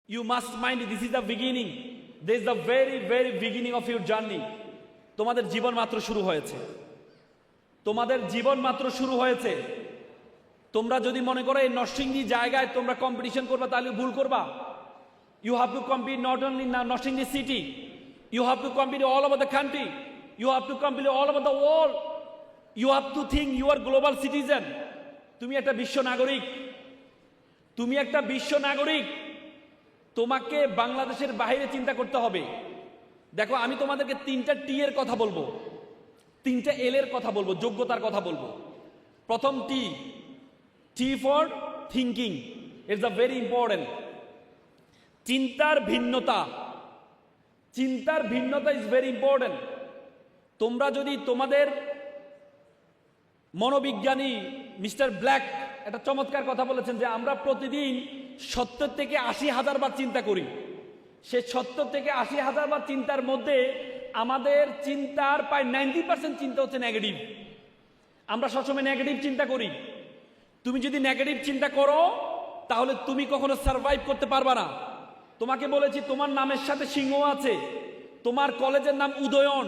You must mind this is the beginning. This is the very beginning of your journey. তোমাদের জীবন মাত্র শুরু হয়েছে। তোমাদের জীবন মাত্র শুরু হয়েছে। তোমরা যদি মনে করো এই নরসিংদী জায়গায় তোমরা কম্পিটিশন করবা তাহলে ভুল করবা। You have to compete not only in Northsingdi city. You have to compete all over the country. You have to compete all over the world. You have to think you are global citizen. তুমি একটা বিশ্ব নাগরিক। তুমি একটা বিশ্ব নাগরিক। তোমাকে বাংলাদেশের বাইরে চিন্তা করতে হবে। দেখো আমি তোমাদেরকে 3টা টি এর কথা বলবো, 3টা এল এর কথা বলবো, যোগ্যতার কথা বলবো। প্রথম T for thinking. It's a very important. চিন্তার ভিন্নতা, চিন্তার ভিন্নতা ইজ ভেরি ইম্পর্টেন্ট। তোমরা যদি তোমাদের মনোবিজ্ঞানী মিস্টার ব্ল্যাক একটা চমৎকার কথা বলেছেন যে আমরা প্রতিদিন 70 থেকে 80,000 বার চিন্তা করি। সে 70 থেকে 80,000 বার চিন্তার মধ্যে আমাদের চিন্তার প্রায় 90% চিন্তা হচ্ছে নেগেটিভ। আমরা সবসময় নেগেটিভ চিন্তা করি। তুমি যদি নেগেটিভ চিন্তা করো তাহলে তুমি কখনো সার্ভাইভ করতে পারবা না। তোমাকে বলেছি তোমার নামের সাথে সিংহ আছে। তোমার কলেজের নাম উদয়ন।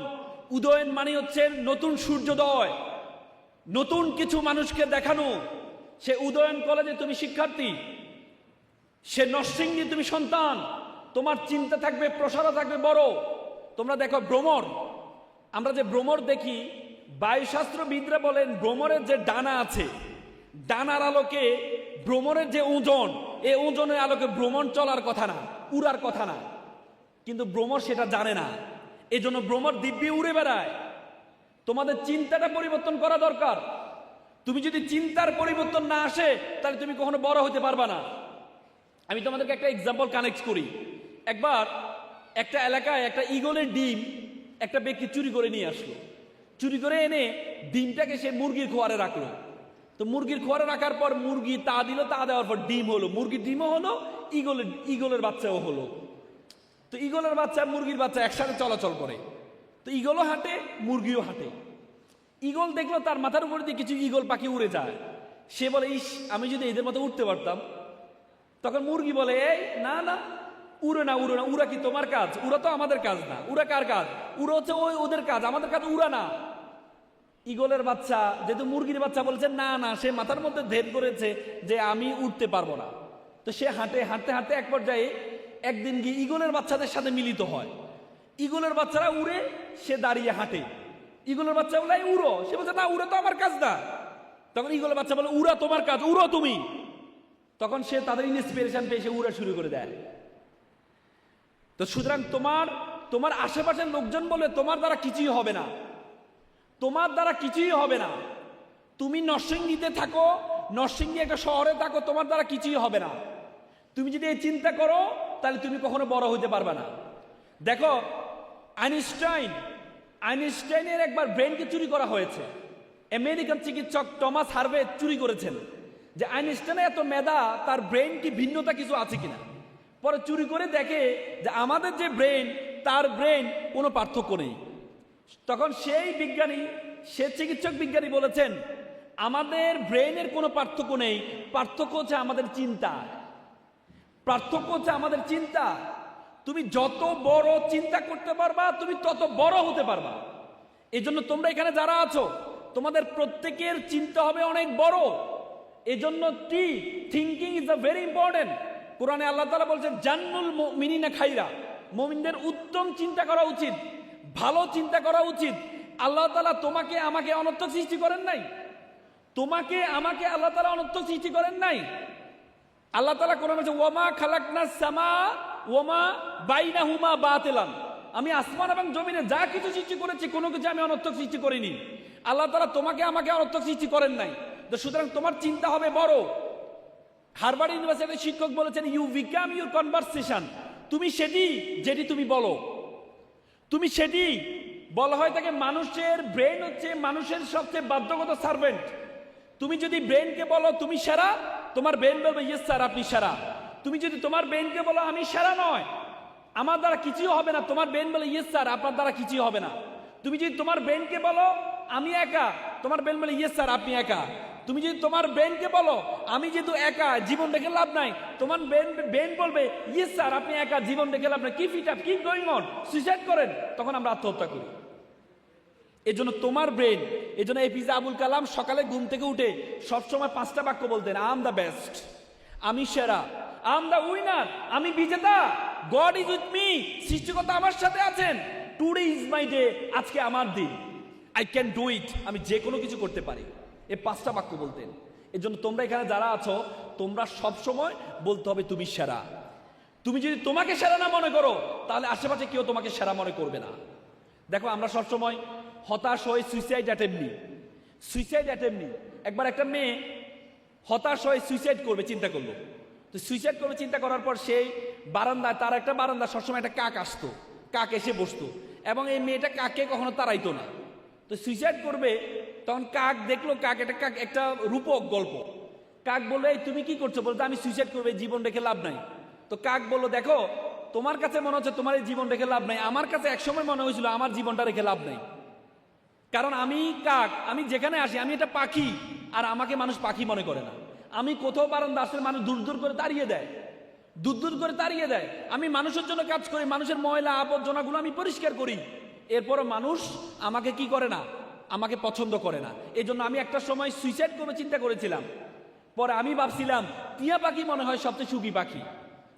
উদয়ন মানে হচ্ছে নতুন সূর্যোদয়, নতুন কিছু মানুষকে দেখানো। সে উদয়ন কলেজে তুমি শিক্ষার্থী, সে নরসিংদী তুমি সন্তান। তোমার চিন্তা থাকবে, প্রসারও থাকবে বড়। তোমরা দেখো ভ্রমর, আমরা যে ভ্রমর দেখি, বায়ুশাস্ত্রবিদরা বলেন ভ্রমরের যে ডানা আছে, ডানার আলোকে ভ্রমরের যে ওজন, এই ওজনের আলোকে ভ্রমণ চলার কথা না, উড়ার কথা না। কিন্তু ভ্রমর সেটা জানে না, এই জন্য ভ্রমর দিব্যি উড়ে বেড়ায়। তোমাদের চিন্তাটা পরিবর্তন করা দরকার। তুমি যদি চিন্তার পরিবর্তন না আসে তাহলে তুমি কখনো বড় হতে পারবা না। আমি তোমাদেরকে একটা এক্সাম্পল কানেক্ট করি। একবার একটা এলাকায় একটা ঈগলের ডিম একটা ব্যক্তি চুরি করে নিয়ে আসলো। চুরি করে এনে ডিমটাকে সে মুরগির খোয়ারে রাখলো। তো মুরগির খোয়ারে রাখার পর মুরগি তা দিল, তা দেওয়ার পর ডিম হলো, মুরগির ডিমও হলো, ঈগলের বাচ্চাও হলো। তো ঈগলের বাচ্চা মুরগির বাচ্চা একসাথে চলাচল করে। তো ঈগলও হাঁটে, মুরগিও হাঁটে। ঈগল দেখলো তার মাথার উপর দিয়ে কিছু ঈগল পাখি উড়ে যায়। সে বলে, ইস, আমি যদি এদের মতো উঠতে পারতাম। তখন মুরগি বলে, এই না না, উড়ে না, উড়ে না, উড়া কি তোমার কাজ? উড়া তো আমাদের কাজ না। উড়া কার কাজ? উড়া হচ্ছে ওদের কাজ, আমাদের কাজ উড়া না। ঈগলের বাচ্চা যেহেতু মুরগির বাচ্চা বলেছে না না, সে মাথার মধ্যে ধ্যান করেছে যে আমি উঠতে পারবো না। তো সে হাঁটতে হাঁটতে এক পর্যায়ে একদিন গিয়ে ঈগলের বাচ্চাদের সাথে মিলিত হয়। ঈগলের বাচ্চারা উড়ে, সে দাঁড়িয়ে হাঁটে। ঈগলের বাচ্চা বলে, উড়ো। সে বলছে না, উড়া তো আমার কাজ না। তখন ঈগলের বাচ্চা বলে, উড়া তোমার কাজ, উড়ো তুমি। তখন সে তাদের ইন্সপিরেশন পেয়ে সে উড়া শুরু করে দেয়। তো সুতরাং তোমার আশেপাশের লোকজন বলে তোমার দ্বারা কিছুই হবে না, তোমার দ্বারা কিছুই হবে না। তুমি নরসিংদীতে থাকো, নরসিংদী একটা শহরে থাকো, তোমার দ্বারা কিছুই হবে না। তুমি যদি এই চিন্তা করো তাহলে তুমি কখনো বড় হইতে পারবে না। দেখো আইনস্টাইনের একবার ব্রেনকে চুরি করা হয়েছে। আমেরিকান চিকিৎসক টমাস হার্ভে চুরি করেছেন যে আইনস্টাইনের এত মেধা, তার ব্রেন কি ভিন্নতা কিছু আছে কিনা। পরে চুরি করে দেখে যে আমাদের যে ব্রেন, তার ব্রেন কোনো পার্থক্য নেই। তখন সেই বিজ্ঞানী, সে চিকিৎসক বিজ্ঞানী বলেছেন আমাদের ব্রেনের কোনো পার্থক্য নেই, পার্থক্য হচ্ছে আমাদের চিন্তা। পার্থক্য হচ্ছে আমাদের চিন্তা। তুমি যত বড় চিন্তা করতে পারবা তুমি তত বড় হতে পারবা। এই জন্য তোমরা এখানে যারা আছো তোমাদের প্রত্যেকের চিন্তা হবে অনেক বড়। এই জন্য thinking is a very important. কোরআনে আল্লাহ তাআলা বলছেন জান্নুল মুমিনিনা খাইরা, মুমিনদের উত্তম চিন্তা করা উচিত, ভালো চিন্তা করা উচিত। আল্লাহ তাআলা তোমাকে আমাকে অনর্থক সৃষ্টি করেন নাই। তোমাকে আমাকে আল্লাহ তাআলা অনর্থক সৃষ্টি করেন নাই। আল্লাহ তাআলা কোরআনে বলেছে ওয়ামা খালাকনাস সামা ওয়ামা বাইনাহুমা বাতিলান। আমি আসমান এবং জমিনে যা কিছু সৃষ্টি করেছি কোনো কিছু আমি অনর্থক সৃষ্টি করিনি। আল্লাহ তাআলা তোমাকে আমাকে অনর্থক সৃষ্টি করেন নাই। তো সুতরাং তোমার চিন্তা হবে বড়। হার্ভার্ড ইউনিভার্সিটির শিক্ষক বলেছেন ইউ বিকাম ইউর কনভারসেশন। তুমি সেটি যেটি তুমি বলো, তুমি সেটি বলা হয় থাকে। মানুষের ব্রেন হচ্ছে মানুষের সবচেয়ে বাধ্যগত সার্ভেন্ট। তুমি যদি ব্রেনকে বলো তুমি সেরা, তোমার ব্রেন বলবে ইয়েস স্যার আপনি সেরা। তুমি যদি তোমার ব্রেনকে বলো আমি সেরা নয়, আমার দ্বারা কিছুই হবে না, তোমার ব্রেন বলে ইয়েস স্যার আপনার দ্বারা কিছুই হবে না। তুমি যদি তোমার ব্রেনকে বলো আমি একা, তোমার ব্রেন বলে ইয়েস স্যার আপনি একা। তুমি যদি তোমার ব্রেনকে বলো আমি যেহেতু একা, জীবন রেখে লাভ নাই, তোমার ব্রেন বলবে ইয়েস স্যার আপনি একা, জীবন রেখে লাভ নাই, keep it up, keep going on, suicide করেন, তখন আমরা আত্মহত্যা করি। এজন্য তোমার ব্রেন, এজন্য এপিজে আবুল কালাম সকালে ঘুম থেকে উঠে সবসময় 5টা বাক্য বলতেন, আই এম দ্য বেস্ট, আমি সেরা, আই এম দ্য উইনার, আমি বিজেতা, গড ইজ উইথ মি, সৃষ্টিকর্তা আমার সাথে আছেন, টুডে ইজ মাই ডে, আজকে আমার দিন, আই ক্যান ডু ইট, আমি যে কোনো কিছু করতে পারি। এই 5টা বাক্য বলতেন। এজন্য তোমরা এখানে যারা আছো তোমরা সবসময় বলতে হবে তুমি সেরা। তুমি যদি তোমাকে সেরা না মনে করো তাহলে আশেপাশে কেউ তোমাকে সেরা মনে করবে না। দেখো আমরা সবসময় হতাশ হয়ে সুইসাইড অ্যাটেম্প নিই, সুইসাইড অ্যাটেম্প নিই। একবার একটা মেয়ে হতাশ হয়ে সুইসাইড করবে চিন্তা করলো, তো সুইসাইড করবে চিন্তা করার পর সেই বারান্দায়, তার একটা বারান্দা সবসময় একটা কাক আসতো, কাক এসে বসতো এবং এই মেয়েটা কাককে কখনো তাড়াইতো না। তো সুইসাইড করবে তখন কাক দেখলো, কাক একটা রূপক গল্প। কাক বললো এই তুমি কি করছো? বলতো আমি সুইসাইড করবে, জীবন রেখে লাভ নাই। তো কাক বললো দেখো তোমার কাছে মনে হচ্ছে তোমার এই জীবন রেখে লাভ নাই, আমার কাছে একসময় মনে হয়েছিল আমার জীবনটা রেখে লাভ নাই। কারণ আমি কাক, আমি যেখানে আসি আমি একটা পাখি, আর আমাকে মানুষ পাখি মনে করে না। আমি কোথাও বারান্দা আসলে মানুষ দূর দূর করে তাড়িয়ে দেয়, দূর দূর করে তাড়িয়ে দেয়। আমি মানুষের জন্য কাজ করি, মানুষের ময়লা আবর্জনাগুলো আমি পরিষ্কার করি, এরপরও মানুষ আমাকে কি করে না, আমাকে পছন্দ করে না। এই জন্য আমি একটা সময় সুইসাইড করবে চিন্তা করেছিলাম। পরে আমি ভাবছিলাম টিয়া পাখি মনে হয় সবচেয়ে সুখী পাখি।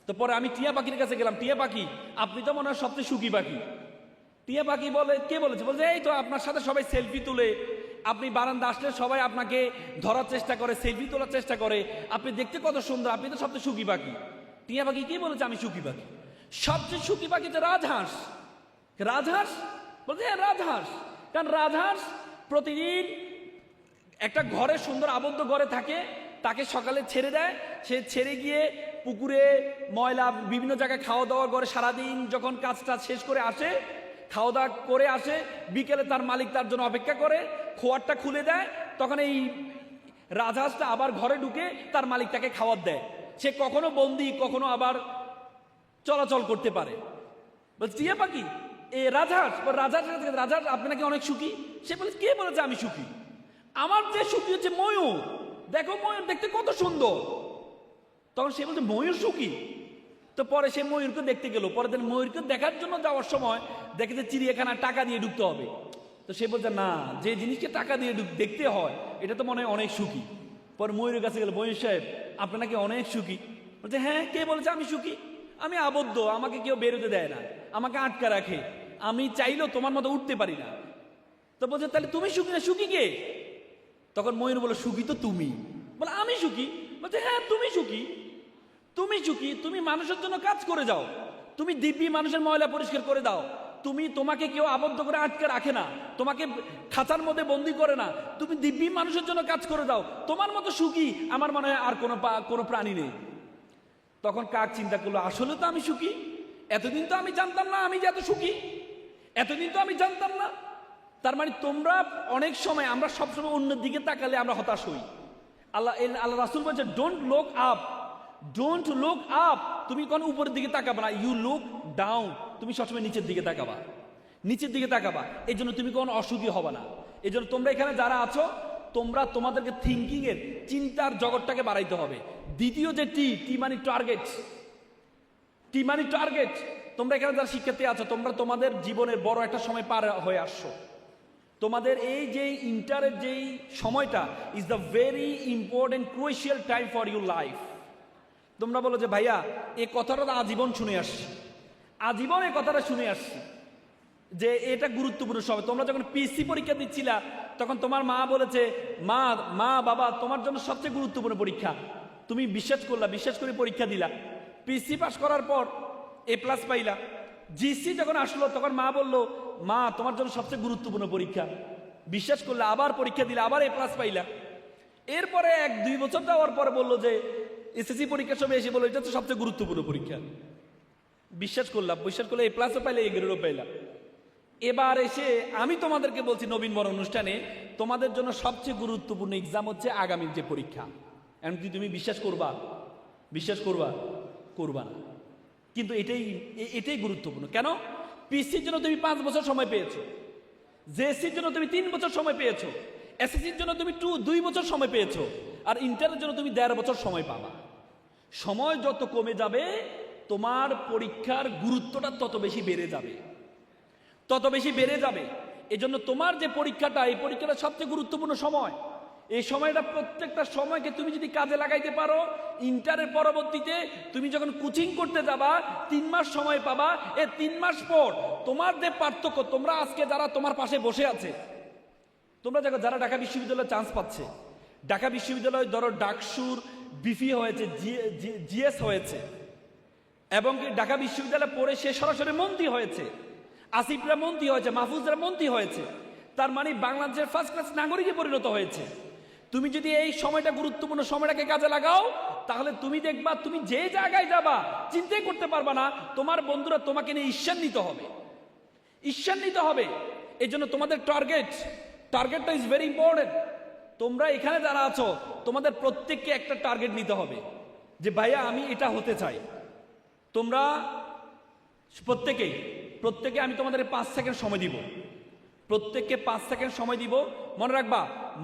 তো পরে আমি টিয়া পাখির কাছে গেলাম, টিয়া পাখি আপনি তো মনে হয় সবচেয়ে সুখী পাখি। টিয়া পাখি বলে কে বলেছে? বলছে এই তো আপনার সাথে সবাই সেলফি তুলে, আপনি বারান্দা আসলে সবাই আপনাকে ধরার চেষ্টা করে, সেলফি তোলার চেষ্টা করে, আপনি দেখতে কত সুন্দর, আপনি তো সবচেয়ে সুখী পাখি। টিয়া পাখি কে বলেছে আমি সুখী পাখি? সবচেয়ে সুখী পাখি তো রাজহাঁস। রাজহাঁস বলছে হ্যাঁ রাজহাঁস, কারণ রাজহাঁস প্রতিদিন একটা ঘরে, সুন্দর আবদ্ধ ঘরে থাকে, তাকে সকালে ছেড়ে দেয়, সে ছেড়ে গিয়ে পুকুরে ময়লা বিভিন্ন জায়গায় খাওয়া দাওয়া করে, সারাদিন যখন কাজটা শেষ করে আসে, খাওয়া দাওয়া করে আসে, বিকেলে তার মালিক তার জন্য অপেক্ষা করে, খোয়ারটা খুলে দেয়, তখন এই রাজহাঁসটা আবার ঘরে ঢুকে তার মালিক তাকে খাবার দেয়। সে কখনো বন্দি, কখনো আবার চলাচল করতে পারে। বলছে টিয়া পাখি এ রাজহাঁস, রাজহাঁস আপনি নাকি অনেক সুখী। সে বলে কে বলেছে আমি সুখী? আমার যে সুখী হচ্ছে ময়ূর, দেখো ময়ূর দেখতে কত সুন্দর। তখন সে বলছে ময়ূর সুখী? তো পরে সে ময়ূরকে দেখতে গেল, পরের দিন ময়ূরকে দেখার জন্য যাওয়ার সময় দেখেছে চিড়িয়াখানা টাকা দিয়ে ঢুকতে হবে। তো সে বলছে না, যে জিনিসকে টাকা দিয়ে দেখতে হয় এটা তো মনে হয় অনেক সুখী। পরে ময়ূরের কাছে গেল, ময়ূর সাহেব আপনি নাকি অনেক সুখী। বলছে হ্যাঁ কে বলেছে আমি সুখী? আমি আবদ্ধ, আমাকে কেউ বেরোতে দেয় না, আমাকে আটকা রাখে, আমি চাইলেও তোমার মতো উঠতে পারি না। তো বলছে তাহলে তুমি সুখী না, সুখী কে? তখন ময়ূর বলে সুখী তো তুমি। বলে আমি সুখী? বলছে হ্যাঁ তুমি সুখী, তুমি সুখী, তুমি মানুষের জন্য কাজ করে যাও, তুমি দিব্যি মানুষের ময়লা পরিষ্কার করে দাও, তোমাকে কেউ আবদ্ধ করে আটকে রাখে না, তোমাকে খাঁচার মধ্যে বন্দি করে না, তুমি দিব্যি মানুষের জন্য কাজ করে দাও, তোমার মতো সুখী আমার মনে হয় আর কোনো প্রাণী নেই। তখন কাক চিন্তা করলো আসলে তো আমি সুখী, এতদিন তো আমি জানতাম না আমি যে এত সুখী, এতদিন তো আমি জানতাম না। তার মানে তোমরা অনেক সময়, আমরা সবসময় অন্যের দিকে তাকালে আমরা হতাশ হই। আল্লাহ রাসূল বলছে don't look up, don't look up, তুমি কোন উপরের দিকে তাকাবা না, ইউ লুক ডাউন, তুমি সবসময় নিচের দিকে তাকাবা, নিচের দিকে তাকাবা। এই জন্য তুমি কোনো অসুখী হবা না। এই জন্য তোমরা এখানে যারা আছো তোমরা তোমাদেরকে থিঙ্কিং এর, চিন্তার জগৎটাকে বাড়াইতে হবে। দ্বিতীয় যে টি মানে টার্গেট, টি মানে টার্গেট। তোমরা এখানে যারা শিক্ষার্থী আছো তোমরা তোমাদের জীবনের বড় একটা সময় পার হয়ে আসছো। তোমাদের এই যে ইন্টারের যেই সময়টা is the very important crucial time for your life. তোমরা বলো যে ভাইয়া এই কথাটা তো আজীবন শুনে আসছি, আজীবন এই কথাটা শুনে আসছি যে এটা গুরুত্বপূর্ণ সময়। তোমরা যখন পিএসসি পরীক্ষা দিচ্ছিলা তখন তোমার মা বলেছে মা বাবা তোমার জন্য সবচেয়ে গুরুত্বপূর্ণ পরীক্ষা, তুমি বিশ্বাস করলা, বিশ্বাস করে পরীক্ষা দিলা, পিএসসি পাস করার পর A+ পাইলা। জিসি যখন আসলো তখন মা বললো মা তোমার জন্য সবচেয়ে গুরুত্বপূর্ণ পরীক্ষা, বিশ্বাস করলে আবার পরীক্ষা দিলে আবার A+ পাইলা। এরপরে 1-2 বছর যাওয়ার পরে বললো যে এসএসসি পরীক্ষার সময় এসে বললো এটা তো সবচেয়ে গুরুত্বপূর্ণ পরীক্ষা, বিশ্বাস করলাম, বিশ্বাস করলে A+ও পাইলে A গ্রেডও পাইলা। এবার এসে আমি তোমাদেরকে বলছি নবীন বরণ অনুষ্ঠানে তোমাদের জন্য সবচেয়ে গুরুত্বপূর্ণ এক্সাম হচ্ছে আগামীর যে পরীক্ষা। এমনকি তুমি বিশ্বাস করবা, বিশ্বাস করবা, করবা না, কিন্তু এটাই গুরুত্বপূর্ণ। কেন? পিএসসির জন্য তুমি 5 বছর সময় পেয়েছো, জেএসসির জন্য তুমি 3 বছর সময় পেয়েছো, এসএসসির জন্য তুমি 2 বছর সময় পেয়েছো, আর ইন্টারের জন্য তুমি 1.5 বছর সময় পাবা। সময় যত কমে যাবে তোমার পরীক্ষার গুরুত্বটা তত বেশি বেড়ে যাবে, তত বেশি বেড়ে যাবে। এজন্য তোমার যে পরীক্ষাটা, এই পরীক্ষাটা সবচেয়ে গুরুত্বপূর্ণ সময়। এই সময়টা, প্রত্যেকটা সময়কে তুমি যদি কাজে লাগাইতে পারো, ইন্টারের পরবর্তীতে তুমি যখন কোচিং করতে যাবা 3 মাস সময় পাবা। এই 3 মাস পর তোমার যে পার্থক্য, তোমরা আজকে যারা তোমার পাশে বসে আছে, তোমরা দেখো যারা ঢাকা বিশ্ববিদ্যালয়ে চান্স পাচ্ছে, ঢাকা বিশ্ববিদ্যালয় ধরো ডাকসুর বিফি হয়েছে, জিএস হয়েছে, এবং কি ঢাকা বিশ্ববিদ্যালয়ে পড়ে সে সরাসরি মন্ত্রী হয়েছে, আসিফরা মন্ত্রী হয়েছে, মাহফুজরা মন্ত্রী হয়েছে, তার মানে বাংলাদেশের ফার্স্ট ক্লাস নাগরিকে পরিণত হয়েছে। তুমি যদি এই সময়টা, গুরুত্বপূর্ণ সময়টাকে কাজে লাগাও, তাহলে তুমি দেখবা তুমি যে জায়গায় যাবা চিন্তাই করতে পারবা না, তোমার বন্ধুরা তোমাকে নিয়ে ঈর্ষান্বিত হবে, ঈর্ষান্বিত হবে। এই জন্য তোমাদের টার্গেটটা ইজ ভেরি ইম্পর্টেন্ট। তোমরা এখানে যারা আছো, তোমাদের প্রত্যেককে একটা টার্গেট নিতে হবে যে ভাইয়া আমি এটা হতে চাই। তোমরা প্রত্যেকে আমি তোমাদের 5 সেকেন্ড সময় দিব, প্রত্যেককে 5 সেকেন্ড সময় দিব। মনে রাখবা,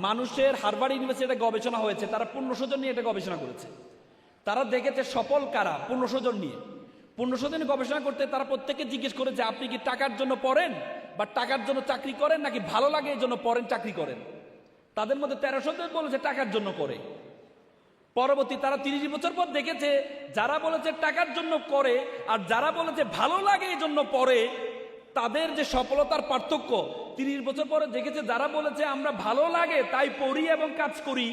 মানুষের হার্ভার্ড ইউনিভার্সিটি গবেষণা হয়েছে, তারা 1500 জন নিয়ে এটা গবেষণা করেছে। তারা দেখেছে সফল কারা, 1500 জন নিয়ে। 1500 জন গবেষণা করতে তারা প্রত্যেককে জিজ্ঞেস করেছে আপনি কি টাকার জন্য পড়েন, বা টাকার জন্য চাকরি করেন, নাকি ভালো লাগে এই জন্য পড়েন, চাকরি করেন। তাদের মধ্যে 1300 জন বলেছে টাকার জন্য করে। পরবর্তী তারা 30 বছর পর দেখেছে যারা বলেছে টাকার জন্য করে আর যারা বলেছে ভালো লাগে এই জন্য পড়ে, তাদের যে সফলতার পার্থক্য 30 বছর পরে দেখেছে যারা বলেছে আমরা ভালো লাগে তাই পড়ি এবং কাজ করি,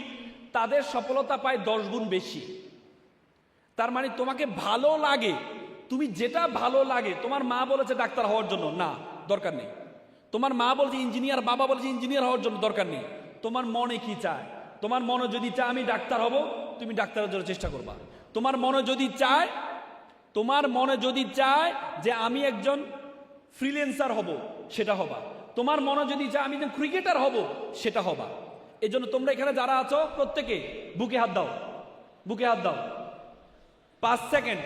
তাদের সফলতা পায় 10 গুণ বেশি। তার মানে তোমাকে ভালো লাগে, তুমি যেটা ভালো লাগে। তোমার মা বলেছে ডাক্তার হওয়ার জন্য, না দরকার নেই। তোমার মা বলছে ইঞ্জিনিয়ার, বাবা বলছে ইঞ্জিনিয়ার হওয়ার জন্য, দরকার নেই। তোমার মনে কি চায়? তোমার মনে যদি চায় আমি ডাক্তার হব, তুমি ডাক্তারের জন্য চেষ্টা করবা। তোমার মনে যদি চায় যে আমি একজন ফ্রিল্যান্সার হব, সেটা হবা। তোমার মনে যদি চায় আমি একজন ক্রিকেটার হব, সেটা হবা। এই জন্য তোমরা এখানে যারা আছো প্রত্যেকে বুকে হাত দাও, বুকে হাত দাও। 5 সেকেন্ড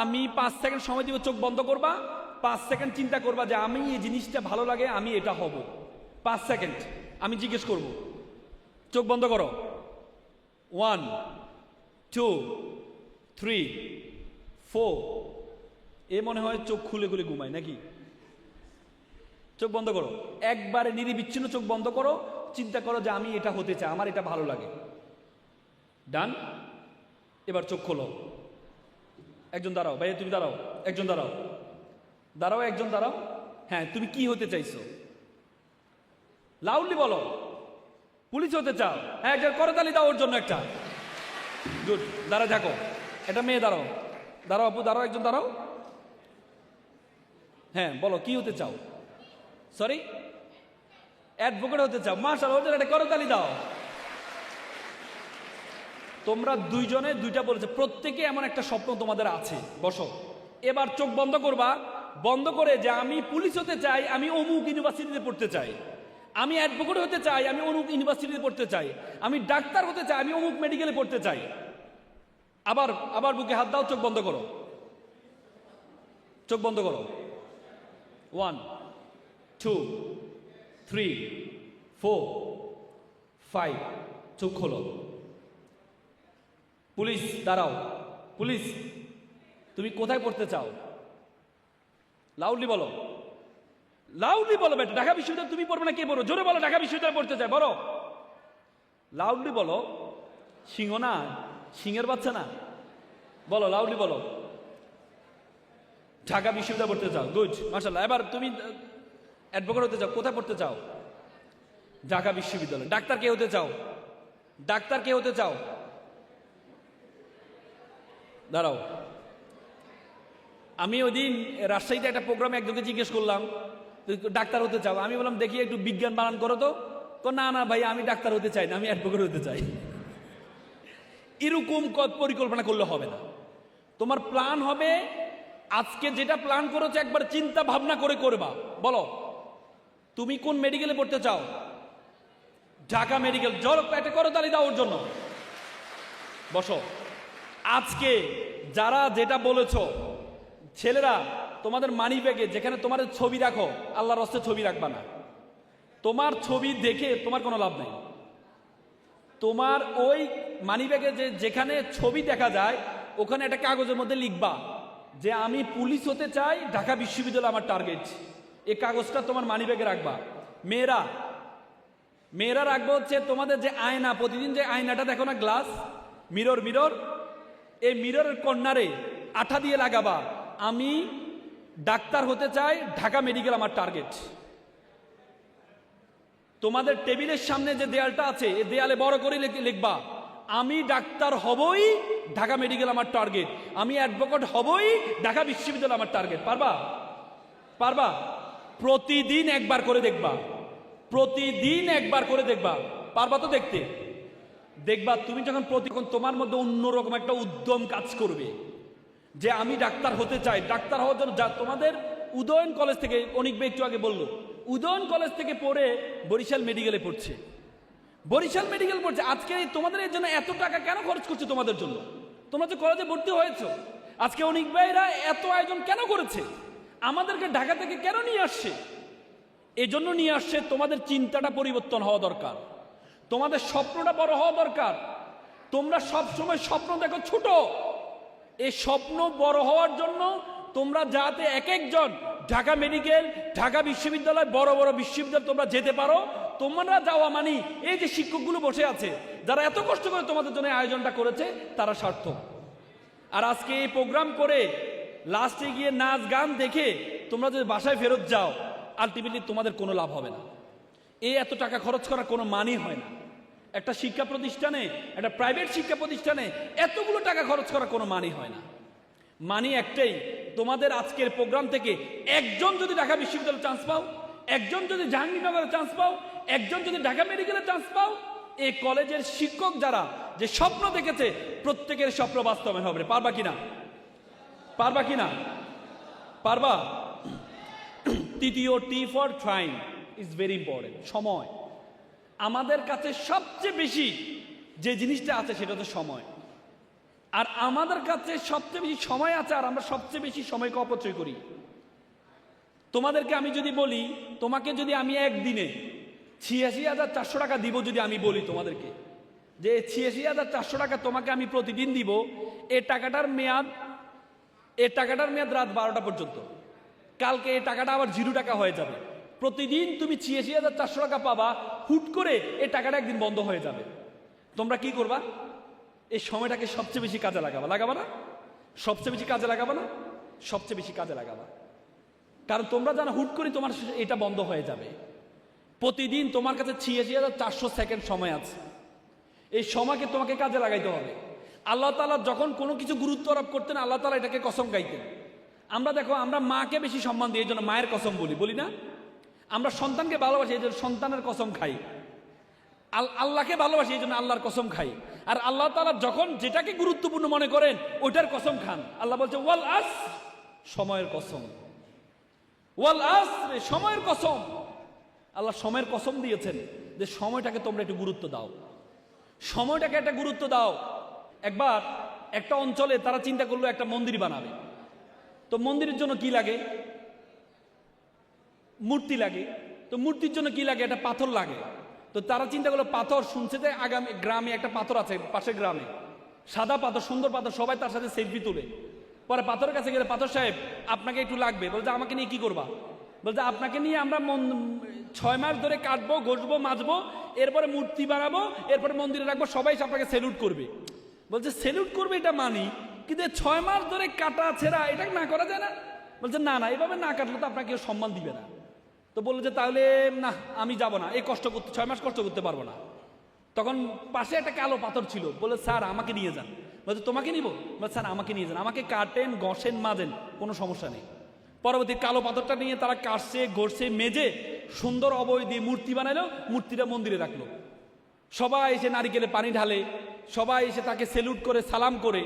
আমি 5 সেকেন্ড সময় দিব, চোখ বন্ধ করবা। 5 সেকেন্ড চিন্তা করবা যে আমি এই জিনিসটা ভালো লাগে, আমি এটা হব। 5 সেকেন্ড আমি জিজ্ঞেস করব, চোখ বন্ধ করো। 1 2 3 4। এ মনে হয় চোখ খুলে খুলে ঘুমায় নাকি? চোখ বন্ধ করো, একবারে নিরিবিচ্ছিন্ন চোখ বন্ধ করো, চিন্তা করো যে আমি এটা হতে চাই, আমার এটা ভালো লাগে। ডান। এবার চোখ খোলো। একজন দাঁড়াও, ভাই তুমি দাঁড়াও, একজন দাঁড়াও, একজন দাঁড়াও। হ্যাঁ, তুমি কি হতে চাইছো? লাউডলি বলো। পুলিশ হতে চাও? হ্যাঁ, একজন করতালি দাও ওর জন্য একটা। গুড, দাঁড়া থাকো। এটা মেয়ে, দাঁড়াও, আপু দাঁড়াও, একজন দাঁড়াও। হ্যাঁ বলো, কি হতে চাও? সরি, অ্যাডভোকেট হতে চাও? মাশাআল্লাহ, ওর জন্য একটা করতালি দাও। তোমরা দুইজনে দুইটা বলেছে, প্রত্যেকে এমন একটা স্বপ্ন তোমাদের আছে। বসো, এবার চোখ বন্ধ করবা, বন্ধ করে যে আমি পুলিশ হতে চাই, আমি অমুক ইউনিভার্সিটিতে পড়তে চাই, আমি অ্যাডভোকেট হতে চাই, আমি অমুক ইউনিভার্সিটিতে পড়তে চাই, আমি ডাক্তার হতে চাই, আমি অমুক মেডিকেলে পড়তে চাই। আবার বুকে হাত দাও, চোখ বন্ধ করো, চোখ বন্ধ করো। 1 2 3 4 5। চোখ খোলো। পুলিশ দাঁড়াও। পুলিশ, তুমি কোথায় পড়তে চাও? লাউডলি বলো, লাউডলি বলো। বেটা, ঢাকা বিশ্ববিদ্যালয় তুমি পড়বে না, কে পড়ো? জোরে বলো, ঢাকা বিশ্ববিদ্যালয় পড়তে চাই, বলো, লাউডলি বলো। সিংহ না, সিংহের বাচ্চা না, বলো, লাউডলি বলো। ঢাকা বিশ্ববিদ্যালয় পড়তে চাও, গুড, মাশাআল্লাহ। এবার তুমি অ্যাডভোকেট হতে চাও, কোথায় পড়তে চাও? ঢাকা বিশ্ববিদ্যালয়। ডাক্তার কে হতে চাও? ডাক্তার কে হতে চাও? দাঁড়াও। আমি ওই দিন রাজশাহীতে একটা প্রোগ্রামে একজনকে জিজ্ঞেস করলাম ডাক্তার হতে চাও? আমি বললাম দেখি একটু বিজ্ঞান বানান করো তো। না না ভাই, আমি ডাক্তার হতে চাই না, আমি অ্যাডভোকেট হতে চাই। এরকম পরিকল্পনা করলে হবে না। তোমার প্ল্যান হবে, আজকে যেটা প্ল্যান করেছো একবার চিন্তা ভাবনা করে করবা। বলো, তুমি কোন মেডিকেলে পড়তে চাও? ঢাকা মেডিকেল। জল একটা করতালি দাও ওর জন্য। বসো। আজকে যারা যেটা বলেছো, ছেলেরা তোমাদের মানি ব্যাগে যেখানে তোমাদের ছবি রাখো, আল্লাহর হস্তে ছবি রাখবা না। তোমার ছবি দেখে তোমার কোনো লাভ নেই। তোমার ওই মানিব্যাগে যেখানে ছবি দেখা যায় ওখানে একটা কাগজের মধ্যে লিখবা যে আমি পুলিশ হতে চাই, ঢাকা বিশ্ববিদ্যালয় আমার টার্গেট। এই কাগজটা তোমার মানিব্যাগে রাখবা। মেয়েরা রাখবো হচ্ছে তোমাদের যে আয়না, প্রতিদিন যে আয়নাটা দেখো না, গ্লাস, মিরর, এই মিররের কর্নারে আঠা দিয়ে লাগাবা আমি ডাক্তার হতে চাই, ঢাকা মেডিকেল আমার টার্গেট। তোমাদের টেবিলের সামনে যে দেয়ালটা আছে এই দেয়ালে বড় করে লিখবা আমি ডাক্তার হবই, ঢাকা মেডিকেল আমার টার্গেট। আমি অ্যাডভোকেট হবই, ঢাকা বিশ্ববিদ্যালয় আমার টার্গেট। পারবা? প্রতিদিন একবার করে দেখবা, পারবা তো দেখতে? দেখবা তুমি যখন তোমার মধ্যে অন্যরকম একটা উদ্যম কাজ করবে যে আমি ডাক্তার হতে চাই। ডাক্তার হওয়ার জন্য তোমাদের উদয়ন কলেজ থেকে, অনেক একটু আগে বললো, উদয়ন কলেজ থেকে পড়ে বরিশাল মেডিকেলে পড়ছে। আজকে তোমাদের এর জন্য এত টাকা কেন খরচ করছে? তোমাদের জন্য, তোমরা যে কলেজে ভর্তি হয়েছো, আজকে অনেক ভাইরা এত আয়োজন কেন করেছে? আমাদেরকে ঢাকা থেকে কেন নিয়ে আসছে? এই জন্য নিয়ে আসছে তোমাদের চিন্তাটা পরিবর্তন হওয়া দরকার, তোমাদের স্বপ্নটা বড় হওয়া দরকার। তোমরা সবসময় স্বপ্ন দেখো ছোট, এই স্বপ্ন বড় হওয়ার জন্য তোমরা যাতে এক একজন ঢাকা মেডিকেল, ঢাকা বিশ্ববিদ্যালয়, বড় বড় বিশ্ববিদ্যালয় তোমরা যেতে পারো। তোমরা যাওয়া মানে এই যে শিক্ষকগুলো বসে আছে যারা এত কষ্ট করে তোমাদের জন্য আয়োজনটা করেছে তারা সার্থক। আর আজকে এই প্রোগ্রাম করে লাস্টে গিয়ে নাচ গান দেখে তোমরা যদি বাসায় ফেরত যাও, আলটিমেটলি তোমাদের কোনো লাভ হবে না। এই এত টাকা খরচ করার কোনো মানই হয় না। একটা শিক্ষা প্রতিষ্ঠানে, একটা প্রাইভেট শিক্ষা প্রতিষ্ঠানে এতগুলো টাকা খরচ করার কোনো মানই হয় না। মানি একটাই, তোমাদের আজকের প্রোগ্রাম থেকে একজন যদি ঢাকা বিশ্ববিদ্যালয়ে চান্স পাও, একজন যদি জাহাঙ্গীরনগরে চান্স পাও, একজন যদি ঢাকা মেডিকেলে চান্স পাও, এই কলেজের শিক্ষক যারা যে স্বপ্ন দেখেছে প্রত্যেকের স্বপ্ন বাস্তবায়ন হবে। পারবা কিনা? পারবা? তৃতীয়, T for trying is very important. সময় আমাদের কাছে সবচেয়ে বেশি যে জিনিসটা আছে সেটা হচ্ছে সময়। আর আমাদের কাছে সবচেয়ে বেশি সময় আছে, আর আমরা সবচেয়ে বেশি সময়কে অপচয় করি। তোমাদেরকে আমি যদি বলি, তোমাকে যদি আমি একদিনে ৮৬,৪০০ টাকা দিব, যদি আমি বলি তোমাদেরকে যে ৮৬,৪০০ টাকা তোমাকে আমি প্রতিদিন দিব, এই টাকাটার মেয়াদ রাত 12টা পর্যন্ত। কালকে এই টাকাটা আবার 0 টাকা হয়ে যাবে। প্রতিদিন তুমি ৮৬,৪০০ টাকা পাবা, হুট করে এই টাকাটা একদিন বন্ধ হয়ে যাবে। তোমরা কি করবা? এই সময়টাকে সবচেয়ে বেশি কাজে লাগাবা না? সবচেয়ে বেশি কাজে লাগাবা। কারণ তোমরা জানো হুট করে তোমার এটা বন্ধ হয়ে যাবে। প্রতিদিন তোমার কাছে ৮৬,৪০০ সেকেন্ড সময় আছে। এই সময়কে তোমাকে কাজে লাগাইতে হবে। আল্লাহ তাআলা যখন কোনো কিছু গুরুত্ব আরোপ করতেন, আল্লাহ তাআলা এটাকে কসম গাইতেন। আমরা দেখো, আমরা মাকে বেশি সম্মান দিই, এই জন্য মায়ের কসম বলি না? আমরা সন্তানকে ভালোবাসি, এই জন্য সন্তানের কসম খাই। আল্লাহকে ভালোবাসি, এই জন্য আল্লাহর কসম খাই। আর আল্লাহ তাআলা যখন যেটাকে গুরুত্বপূর্ণ মনে করেন ওইটার কসম খান। আল্লাহ বলছে ওয়াল আস, সময়ের কসম। ওয়াল আস, সময়ের কসম। আল্লাহ সময়ের কসম দিয়েছেন যে সময়টাকে তোমরা একটু গুরুত্ব দাও, সময়টাকে একটা গুরুত্ব দাও। একবার একটা অঞ্চলে তারা চিন্তা করলো একটা মন্দির বানাবে। তো মন্দিরের জন্য কি লাগে? মূর্তি লাগে। তো মূর্তির জন্য কি লাগে? একটা পাথর লাগে। তো তারা চিন্তা করলো পাথর, শুনছে যে আগামী গ্রামে একটা পাথর আছে, পাশের গ্রামে সাদা পাথর, সুন্দর পাথর, সবাই তার সাথে সেলফি তুলে। পরে পাথরের কাছে গেলে, পাথর সাহেব আপনাকে একটু লাগবে। বলছে আমাকে নিয়ে কি করবা? বলছে আপনাকে নিয়ে আমরা 6 মাস ধরে কাটবো, ঘষবো, মাজবো, এরপরে মূর্তি বানাবো, এরপরে মন্দিরে রাখবো, সবাই আপনাকে স্যালুট করবে। বলছে স্যালুট করবে এটা মানি, কিন্তু 6 মাস ধরে কাটা ছেঁড়া এটা না করা যায় না? বলছে না, এভাবে না কাটলে তো আপনাকে কেউ সম্মান দিবে না। তো বললো যে তাহলে না, আমি যাব না, এই কষ্ট করতে 6 মাস কষ্ট করতে পারবো না। তখন পাশে একটা কালো পাথর ছিল, বলে স্যার আমাকে নিয়ে যান। বলছে তোমাকে নিব? বলছে স্যার আমাকে নিয়ে যান, আমাকে কাটেন, ঘষেন, মাজেন, কোনো সমস্যা নেই। পরবর্তী কালো পাথরটা নিয়ে তারা কাটছে, ঘষছে, মেজে সুন্দর অবয় দিয়ে মূর্তি বানালো, মূর্তিটা মন্দিরে রাখলো। সবাই এসে নারিকেলে পানি ঢালে, সবাই এসে তাকে সেলুট করে, সালাম করে।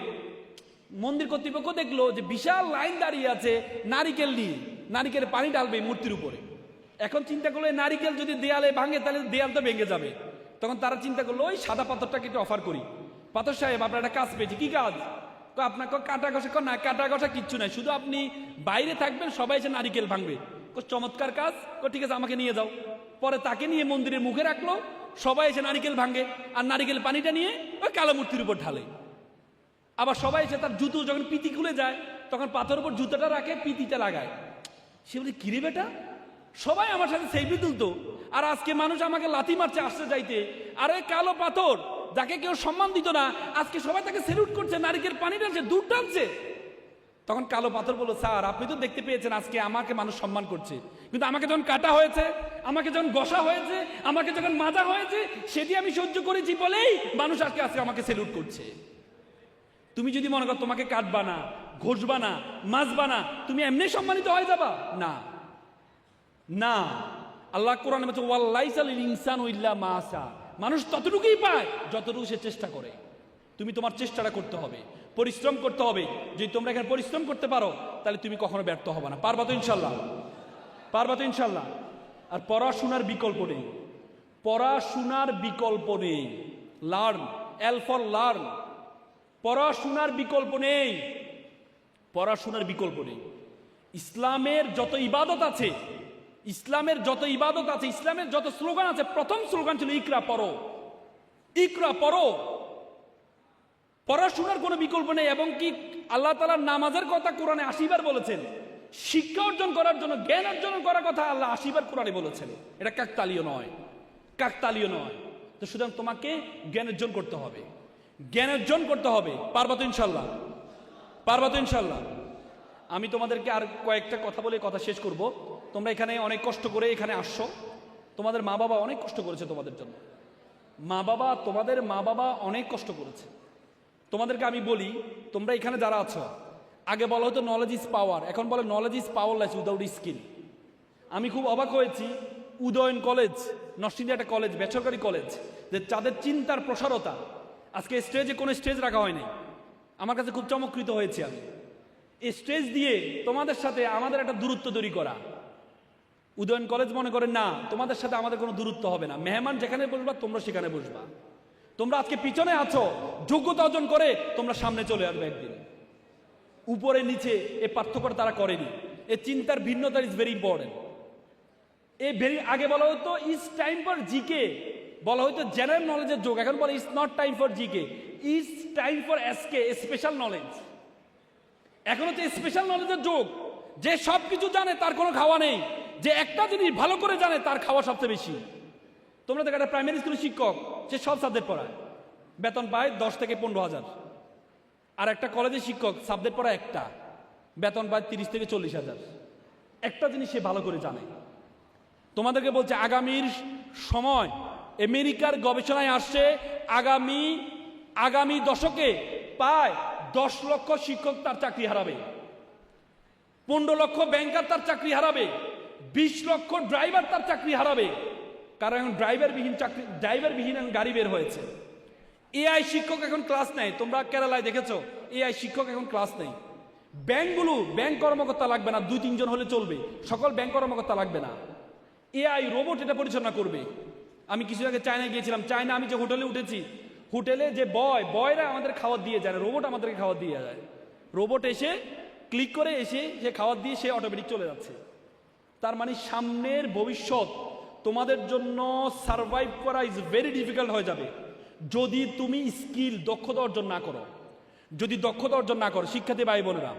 মন্দির কর্তৃপক্ষ দেখলো যে বিশাল লাইন দাঁড়িয়ে আছে নারিকেল নিয়ে, নারিকেলে পানি ঢালবে মূর্তির উপরে। এখন চিন্তা করলো নারিকেল যদি দেয়ালে ভাঙে তাহলে দেয়াল তো ভেঙে যাবে। তখন তারা চিন্তা করলো ওই সাদা পাথরটাকে একটু অফার করি। পাথর সাহেব আপনার একটা কাজ পেয়েছি। কি কাজ? আপনাকে কাটা ঘষা? না, কাটা ঘষা কিচ্ছু নাই, শুধু আপনি বাইরে থাকবেন, সবাই এসে নারিকেল ভাঙবে। চমৎকার কাজ। ঠিক আছে আমাকে নিয়ে যাও। পরে তাকে নিয়ে মন্দিরের মুখে রাখলো, সবাই এসে নারিকেল ভাঙে আর নারিকেল পানিটা নিয়ে ওই কালো মূর্তির উপর ঢালে। আবার সবাই এসে তার জুতো যখন পিতি খুলে যায় তখন পাথরের উপর জুতোটা রাখে, পিতিটা লাগায়। সে বলে কিরে বেটা, সবাই আমার সাথে সেলফি তুলতো, আর আজকে মানুষ আমাকে লাথি মারছে আসতে যাইতে, আর ওই কালো পাথর যাকে কেউ সম্মান দিত না আজকে সবাই তাকে সেলুট করছে, নারিকেল পানি ঢালছে, দুধ টানছে। তখন কালো পাথর বলল, স্যার আপনি তো দেখতে পেয়েছেন আজকে আমাকে মানুষ সম্মান করছে, কিন্তু আমাকে যখন কাটা হয়েছে, আমাকে যখন ঘষা হয়েছে, আমাকে যখন মাজা হয়েছে, সেটি আমি সহ্য করেছি বলেই মানুষ আজকে আমাকে সেলুট করছে। তুমি যদি মনে করো তোমাকে কাটবা না, ঘষবা না, মাজবা না, তুমি এমনি সম্মানিত হয়ে যাবা না, না। আল্লাহ কোরআনে বলছে ওয়াল্লাইসাল ইনসানু ইল্লা মা সা, মানুষ ততটুকুই পায় যতটুকু সে চেষ্টা করে। তুমি তোমার চেষ্টাটা করতে হবে, পরিশ্রম করতে হবে। যদি তোমরা এখানে পরিশ্রম করতে পারো তাহলে তুমি কখনো ব্যর্থ হবে না। পারবা তো ইনশাল্লাহ? পারবা তো ইনশাল্লাহ? আর পড়াশোনার বিকল্প নেই, পড়াশোনার বিকল্প নেই। Learn, L for learn. পড়াশোনার বিকল্প নেই, পড়াশোনার বিকল্প নেই। ইসলামের যত ইবাদত আছে, ইসলামের যত ইবাদত আছে, ইসলামের যত স্লোগান আছে, প্রথম স্লোগান ছিল ইকরা পড়ো, ইকরা পড়ো। পড়াশোনার কোনো বিকল্প নেই। এবং কি আল্লাহ তাআলা নামাজের কথা কোরআনে 80 বার বলেছেন, শিক্ষা অর্জন করার জন্য, জ্ঞান অর্জন করার কথা আল্লাহ 80 বার কোরআনে বলেছেন। এটা কাকতালীয় নয়, কাকতালীয় নয়। তো সুতরাং তোমাকে জ্ঞান অর্জন করতে হবে, জ্ঞান অর্জন করতে হবে। পারবা তো ইনশাল্লাহ? পারবা তো ইনশাল্লাহ? আমি তোমাদেরকে আর কয়েকটা কথা বলে কথা শেষ করব। তোমরা এখানে অনেক কষ্ট করে এখানে আসছো, তোমাদের মা বাবা অনেক কষ্ট করেছে তোমাদের জন্য, তোমাদের মা বাবা অনেক কষ্ট করেছে। তোমাদেরকে আমি বলি, তোমরা এখানে যারা আছো, আগে বলা হতো নলেজ ইজ পাওয়ার, এখন বলে knowledge is powerless without skill. আমি খুব অবাক হয়েছি, উদয়ন কলেজ, নরসিংদী একটা কলেজ, বেসরকারি কলেজ, যে যাদের চিন্তার প্রসারতা, আজকে স্টেজে কোনো স্টেজ রাখা হয়নি, আমার কাছে খুব চমৎকৃত হয়েছে। আমি এই স্টেজ দিয়ে তোমাদের সাথে আমাদের একটা দূরত্ব তৈরি করা। উদয়ন কলেজ মনে করে না, তোমাদের সাথে আমাদের কোনো দূরত্ব হবে না, মেহমান যেখানে বসবা তোমরা সেখানে বসবা। তোমরা আজকে পিছনে আছো, যোগ্যতা অর্জন করে তোমরা সামনে চলে আসবে একদিন। উপরে নিচে এই পার্থক্যটা তারা করেনি। এই চিন্তার ভিন্নতা ইজ ভেরি ইম্পর্টেন্ট। আগে বলা হতো ইজ টাইম ফর জিকে, বলা হতো জেনারেল নলেজের যোগ, এখন বলে is not time for GK, is time for SK, special knowledge. এখন হচ্ছে স্পেশাল নলেজের যোগ। যে সব কিছু জানে তার কোনো খাওয়া নেই, যে একটা জিনিস ভালো করে জানে তার খাওয়া সবচেয়ে বেশি। তোমরা দেখো একটা প্রাইমারি স্কুলের শিক্ষক, সে সব সাবজেক্ট পড়ায়, বেতন পায় 10 থেকে 15,000। আর একটা কলেজের শিক্ষক সাবজেক্ট পড়ায় একটা, বেতন পায় 30 থেকে 40,000। একটা জিনিস সে ভালো করে জানে। তোমাদেরকে বলছে আগামীর সময় আমেরিকার গবেষণায় আসছে, আগামী দশকে প্রায় 10 লক্ষ শিক্ষক তার চাকরি হারাবে, 15 লক্ষ ব্যাংকার তার চাকরি হারাবে, 20 লক্ষ ড্রাইভার তার চাকরি হারাবে। কারণ এখন ড্রাইভারবিহীন গাড়ি বের হয়েছে। এআই শিক্ষক এখন ক্লাস নেয়, তোমরা কেরালায় দেখেছো, এআই শিক্ষক এখন ক্লাস নেই। ব্যাংক কর্মকর্তা লাগবে না, 2-3 জন হলে চলবে, সকল ব্যাংক কর্মকর্তা লাগবে না, এআই রোবট এটা পরিচালনা করবে। আমি কিছু আগে চায়নায় গিয়েছিলাম, চায়না আমি যে হোটেলে উঠেছি, হোটেলে যে বয়রা আমাদের খাবার দিয়ে যায়, রোবট আমাদেরকে খাবার দিয়ে যায়। রোবট এসে ক্লিক করে এসে সে খাবার দিয়ে সে অটোমেটিক চলে যাচ্ছে। তার মানে সামনের ভবিষ্যৎ তোমাদের জন্য সারভাইভ করা ইজ ভেরি ডিফিকাল্ট হয়ে যাবে যদি তুমি স্কিল, দক্ষতা অর্জন না করো। যদি দক্ষতা অর্জন না করো, শিক্ষার্থী ভাই বোনেরা,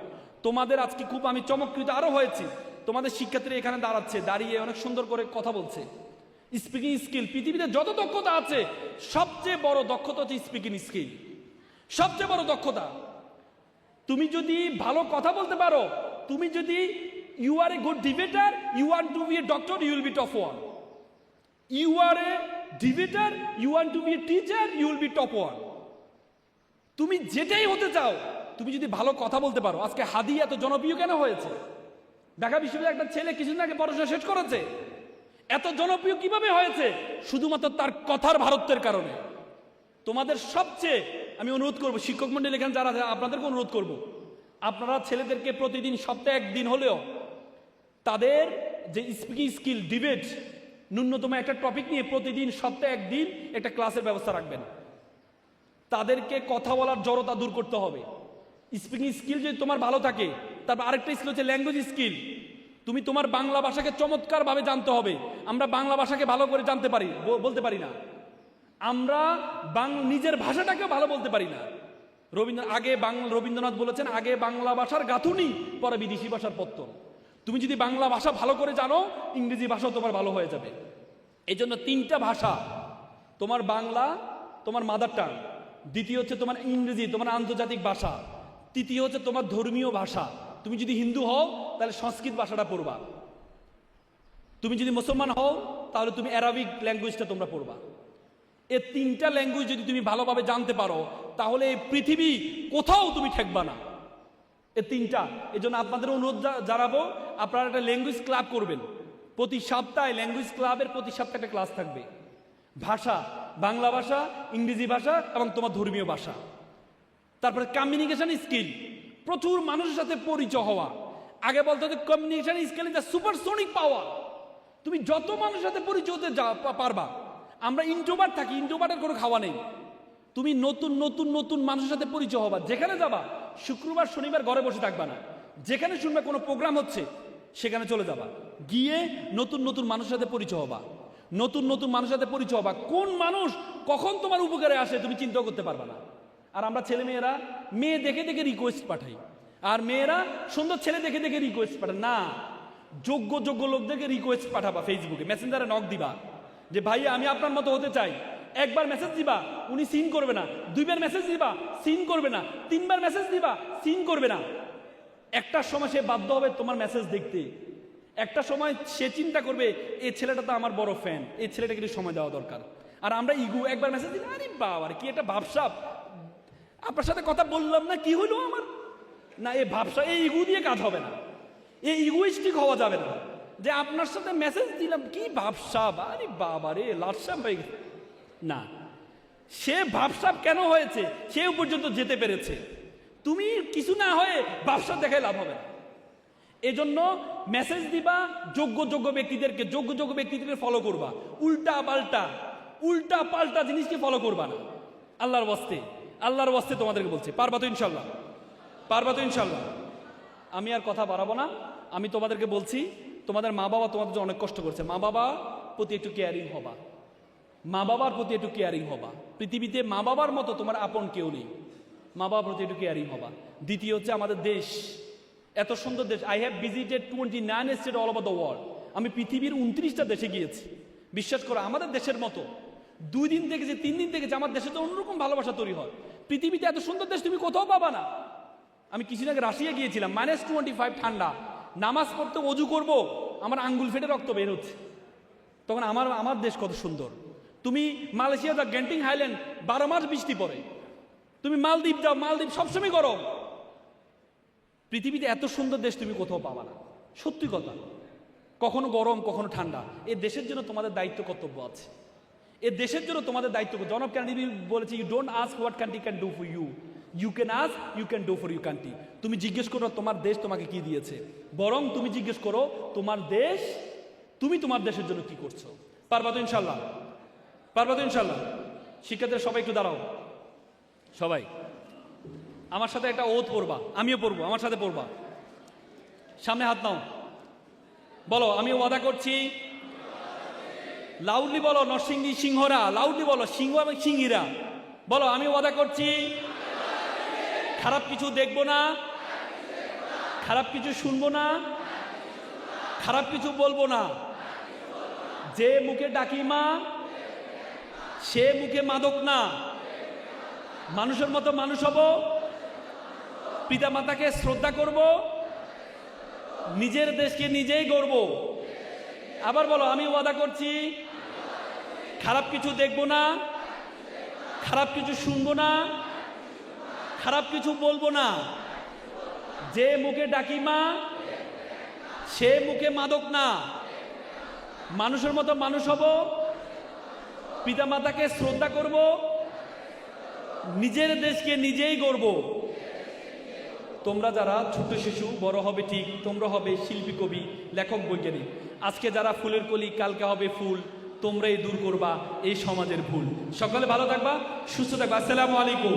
তোমাদের আজকে খুব আমি চমৎকৃত আরো হয়েছি। তোমাদের শিক্ষার্থীরা এখানে দাঁড়িয়ে অনেক সুন্দর করে কথা বলছে। স্পিকিং স্কিল, পৃথিবীতে যত দক্ষতা আছে সবচেয়ে বড় দক্ষতা হচ্ছে স্পিকিং স্কিল, সবচেয়ে বড় দক্ষতা। তুমি যদি ভালো কথা বলতে পারো, তুমি যদি you are a good debater, you want to be a doctor, you will be top one. You are a debater, you want to be a teacher, you will be top one. তুমি যেটাই হতে চাও, তুমি যদি ভালো কথা বলতে পারো। আজকে হাদি এত জনপ্রিয় কেন হয়েছে? ঢাকা বিশ্ববিদ্যালয়ের একটা ছেলে কিছুদিন আগে পড়াশোনা শেষ করেছে, এত জনপ্রিয় কিভাবে হয়েছে? শুধুমাত্র তার কথার ভারতের কারণে। তোমাদের সবচেয়ে আমি অনুরোধ করবো, শিক্ষক মন্ডলী এখানে যারা আছে আপনাদেরকে অনুরোধ করব, আপনারা ছেলেদেরকে প্রতিদিন সপ্তাহে একদিন হলেও তাদের যে স্পিকিং স্কিল ডিবেট, ন্যূনতম একটা টপিক নিয়ে প্রতিদিন সপ্তাহে একদিন একটা ক্লাসের ব্যবস্থা রাখবেন। তাদেরকে কথা বলার জড়তা দূর করতে হবে। স্পিকিং স্কিল যদি তোমার ভালো থাকে, তারপর আরেকটা স্কিল হচ্ছে ল্যাঙ্গুয়েজ স্কিল। তুমি তোমার বাংলা ভাষাকে চমৎকারভাবে জানতে হবে। আমরা বাংলা ভাষাকে ভালো করে জানতে পারি, বলতে পারি না। আমরা নিজের ভাষাটাকেও ভালো বলতে পারি না। রবীন্দ্রনাথ বলেছেন, আগে বাংলা ভাষার গাঁথুনি, পরে বিদেশি ভাষার পত্তন। তুমি যদি বাংলা ভাষা ভালো করে জানো, ইংরেজি ভাষাও তোমার ভালো হয়ে যাবে। এই জন্য 3টা ভাষা, তোমার বাংলা, তোমার মাদার টাং, দ্বিতীয় হচ্ছে তোমার ইংরেজি, তোমার আন্তর্জাতিক ভাষা, তৃতীয় হচ্ছে তোমার ধর্মীয় ভাষা। তুমি যদি হিন্দু হও তাহলে সংস্কৃত ভাষাটা পড়বা, তুমি যদি মুসলমান হও তাহলে তুমি অ্যারাবিক ল্যাঙ্গুয়েজটা তোমরা পড়বা। এই 3টা ল্যাঙ্গুয়েজ যদি তুমি ভালোভাবে জানতে পারো, তাহলে এই পৃথিবী কোথাও তুমি ঠেকবা না। এই 3টা, এই জন্য আপনাদের অনুরোধ জানাবো, আপনারা একটা ল্যাঙ্গুয়েজ ক্লাব করবেন। প্রতি সপ্তাহে ল্যাঙ্গুয়েজ ক্লাবের প্রতি সপ্তাহে একটা ক্লাস থাকবে। ভাষা, বাংলা ভাষা, ইংরেজি ভাষা এবং তোমার ধর্মীয় ভাষা। তারপরে কমিউনিকেশন স্কিল, প্রচুর মানুষের সাথে পরিচয় হওয়া। আগে বলতে হতো communication skill is the supersonic power. তুমি যত মানুষের সাথে পরিচয় হতে পারবা। আমরা ইন্ট্রোভার্ট থাকি, ইন্ট্রোভার্টের কোনো খাওয়া নেই। তুমি নতুন নতুন নতুন মানুষের সাথে পরিচয় হবা। যেখানে যাবা, শুক্রবার শনিবার ঘরে বসে থাকবা না। যেখানে শুনবে কোনো প্রোগ্রাম হচ্ছে, সেখানে চলে যাবা, গিয়ে নতুন নতুন মানুষের সাথে পরিচয় হবা। নতুন নতুন মানুষের সাথে পরিচয় হবা। কোন মানুষ কখন তোমার উপকারে আসে তুমি চিন্তা করতে পারবা না। আর আমরা ছেলে মেয়েরা মেয়ে দেখে দেখে রিকোয়েস্ট পাঠাই, আর মেয়েরা সুন্দর ছেলে দেখে দেখে রিকোয়েস্ট পাঠায় না। যোগ্য যোগ্য লোকদেরকে রিকোয়েস্ট পাঠাবা, ফেসবুকে মেসেঞ্জারে নক দিবা যে ভাই আমি আপনার মতো হতে চাই। একবার মেসেজ দিবা, উনি সিন করবে না। 2বার মেসেজ দিবা, সিন করবে না। 3বার মেসেজ দিবা, সিন করবে না। একটা সময় সে বাধ্য হবে তোমার মেসেজ দেখতে। একটা সময় সে চিন্তা করবে এই ছেলেটা তো আমার বড় ফ্যান, এই ছেলেটাকে একটু সময় দেওয়া দরকার। আর আমরা ইগো, একবার মেসেজ দিই, আরে বাবা কি একটা ভাবসাব, আপনার সাথে কথা বললাম না, কি হলো আমার, না এই ভাবসা, এই ইগো দিয়ে কাজ হবে না, এই ইগোইস্টিক হওয়া যাবে না। যে আপনার সাথে মেসেজ দিলাম, কি ভাবসাব, আরে বাবা রে লাশাব হয়ে গেছে না। সে ভাবসাব কেন হয়েছে, সে পর্যন্ত যেতে পেরেছে। তুমি কিছু না হয়ে ভাবসাব দেখায় লাভ হবে না। এজন্য মেসেজ দিবা যোগ্য যোগ্য ব্যক্তিদেরকে, যোগ্য যোগ্য ব্যক্তিদেরকে ফলো করবা। উল্টা পাল্টা জিনিসকে ফলো করবা না। আল্লাহর ওয়াস্তে তোমাদেরকে বলছি, পারবা তো ইনশাল্লাহ? পারবা তো ইনশাল্লাহ? আমি আর কথা বাড়াবো না। আমি তোমাদেরকে বলছি, তোমাদের মা বাবা তোমাদের জন্য অনেক কষ্ট করছে। মা বাবার প্রতি একটু কেয়ারিং হবা, মা বাবার প্রতি একটু কেয়ারিং হবা। পৃথিবীতে মা বাবার মতো তোমার আপন কেউ নেই। মা বাবার প্রতি একটু কেয়ারিং হবা। দ্বিতীয় হচ্ছে আমাদের দেশ, এত সুন্দর দেশ। I have visited 29 state all over the world. আমি পৃথিবীর 29টা দেশে গিয়েছি। বিশ্বাস করো, আমাদের দেশের মতো 2 দিন দেখেছি, 3 দিন দেখেছি, আমার দেশে তো অন্যরকম ভালোবাসা তৈরি হয়। পৃথিবীতে এত সুন্দর দেশ তুমি কোথাও পাবা না। আমি কিছুদিন আগে রাশিয়া গিয়েছিলাম, -25 ঠান্ডা। নামাজ পড়তে অজু করব, আমার আঙ্গুল ফেটে রক্ত বের হচ্ছে। তখন আমার দেশ কত সুন্দর। তুমি মালয়েশিয়া যাও, গ্যান্টিং হাইল্যান্ড, 12 মাস বৃষ্টি পড়ে। তুমি মালদ্বীপ যাও, মালদ্বীপ সবসময় গরম। পৃথিবীতে এত সুন্দর দেশ তুমি কোথাও পাবা না, সত্যি কথা। কখনো গরম, কখনো ঠান্ডা। এই দেশের জন্য তোমাদের দায়িত্ব কর্তব্য আছে। এই দেশের জন্য তোমাদের দায়িত্ব। জন অফ কেনেডি বলেছে, you don't ask what country can do for you, you can ask you can do for you country. তুমি জিজ্ঞেস করো তোমার দেশ তোমাকে কি দিয়েছে, বরং তুমি জিজ্ঞেস করো তোমার দেশ, তুমি তোমার দেশের জন্য কি করছো। পারবা তো ইনশাল্লাহ? পারবা তো ইনশাল্লাহ? শিক্ষার্থীরা সবাই একটু দাঁড়াও, সবাই আমার সাথে একটা ওথ পড়বা। আমিও পড়বো, আমার সাথে পড়বা। সামনে হাত নাও, বলো আমি ওয়াদা করছি। লাউডলি বলো, নরসিংদী সিংহরা, লাউডলি বলো, সিংহ এবং সিংহীরা বলো, আমি ওয়াদা করছি খারাপ কিছু দেখবো না, খারাপ কিছু শুনবো না, খারাপ কিছু বলবো না। যে মুখে ডাকি মা, সে মুখে মাদক না। মানুষের মতো মানুষ হব, পিতা মাতাকে শ্রদ্ধা করব, নিজের দেশকে নিজেই গড়ব। আবার বলো, আমি ওয়াদা করছি খারাপ কিছু দেখবো না, খারাপ কিছু শুনবো না, খারাপ কিছু বলবো না। যে মুখে ডাকি মা, সে মুখে মাদক না। মানুষের মতো মানুষ হব, পিতা মাতাকে শ্রদ্ধা করব, নিজের দেশকে নিজেই গড়ব। তোমরা যারা ছোট শিশু, বড় হবে ঠিক, তোমরা হবে শিল্পী, কবি, লেখক, বৈজ্ঞানিক। আজকে যারা ফুলের কলি, কালকে হবে ফুল। তোমরাই দূর করবা এই সমাজের ভুল। সকালে ভালো থাকবা, সুস্থ থাকবা। আসসালামু আলাইকুম।